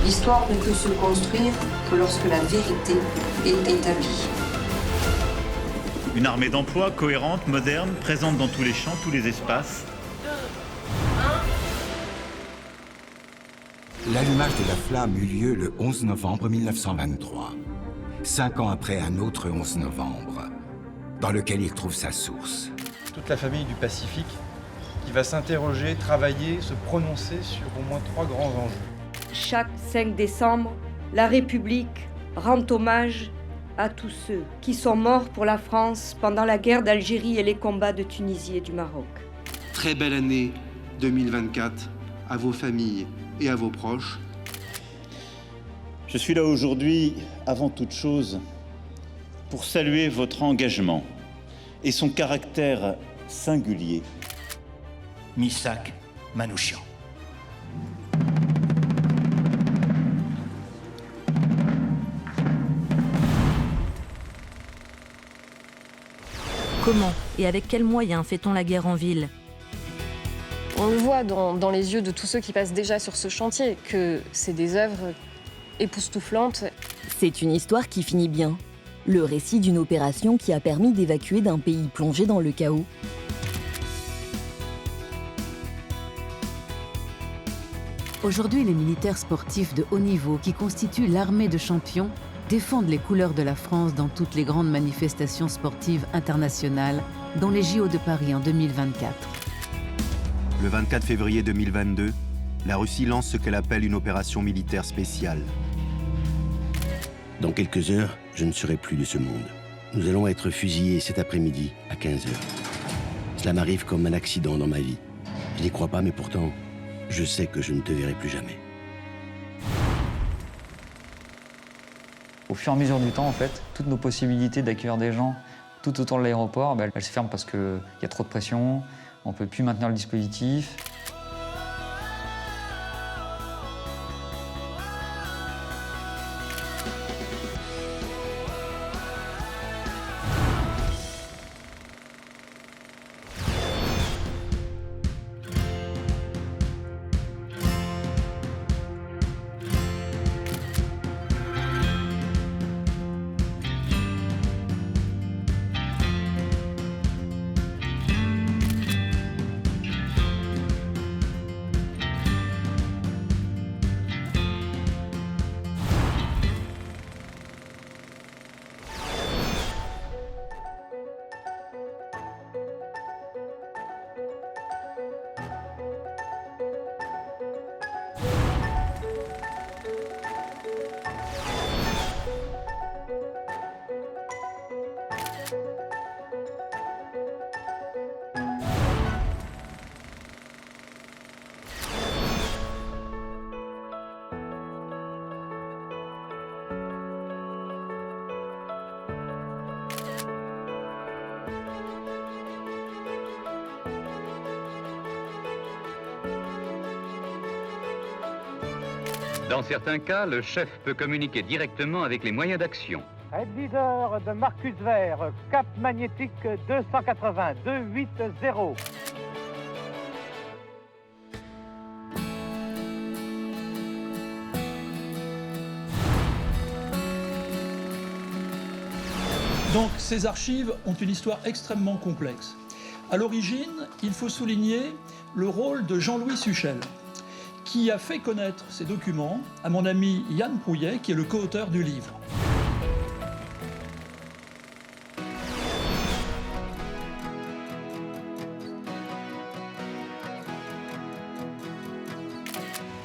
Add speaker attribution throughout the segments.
Speaker 1: L'histoire ne peut se construire que lorsque la vérité est établie.
Speaker 2: Une armée d'emploi cohérente, moderne, présente dans tous les champs, tous les espaces.
Speaker 3: L'allumage de la flamme eut lieu le 11 novembre 1923, 5 ans après un autre 11 novembre, dans lequel il trouve sa source.
Speaker 4: Toute la famille du Pacifique qui va s'interroger, travailler, se prononcer sur au moins 3 grands enjeux.
Speaker 5: Chaque 5 décembre, la République rend hommage à tous ceux qui sont morts pour la France pendant la guerre d'Algérie et les combats de Tunisie et du Maroc.
Speaker 6: Très belle année 2024 à vos familles et à vos proches.
Speaker 2: Je suis là aujourd'hui, avant toute chose, pour saluer votre engagement et son caractère singulier.
Speaker 7: Missak Manouchian.
Speaker 8: Comment et avec quels moyens fait-on la guerre en ville ?
Speaker 9: On le voit dans les yeux de tous ceux qui passent déjà sur ce chantier, que c'est des œuvres époustouflantes.
Speaker 10: C'est une histoire qui finit bien. Le récit d'une opération qui a permis d'évacuer d'un pays plongé dans le chaos.
Speaker 11: Aujourd'hui, les militaires sportifs de haut niveau qui constituent l'armée de champions défendent les couleurs de la France dans toutes les grandes manifestations sportives internationales, dont les JO de Paris en 2024.
Speaker 12: Le 24 février 2022, la Russie lance ce qu'elle appelle une opération militaire spéciale.
Speaker 13: Dans quelques heures, je ne serai plus de ce monde. Nous allons être fusillés cet après-midi à 15h. Cela m'arrive comme un accident dans ma vie. Je n'y crois pas, mais pourtant, je sais que je ne te verrai plus jamais.
Speaker 14: Au fur et à mesure du temps, en fait, toutes nos possibilités d'accueillir des gens tout autour de l'aéroport, elles se ferment parce qu'il y a trop de pression, on ne peut plus maintenir le dispositif.
Speaker 15: Dans certains cas, le chef peut communiquer directement avec les moyens d'action.
Speaker 16: Red leader de Marcus Vert, cap magnétique 280, 280.
Speaker 17: Donc ces archives ont une histoire extrêmement complexe. À l'origine, il faut souligner le rôle de Jean-Louis Suchel, qui a fait connaître ces documents à mon ami Yann Prouillet, qui est le co-auteur du livre.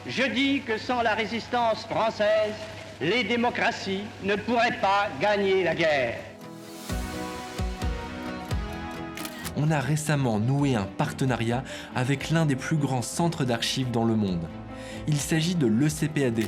Speaker 18: Je dis que sans la résistance française, les démocraties ne pourraient pas gagner la guerre.
Speaker 19: On a récemment noué un partenariat avec l'un des plus grands centres d'archives dans le monde. Il s'agit de l'ECPAD,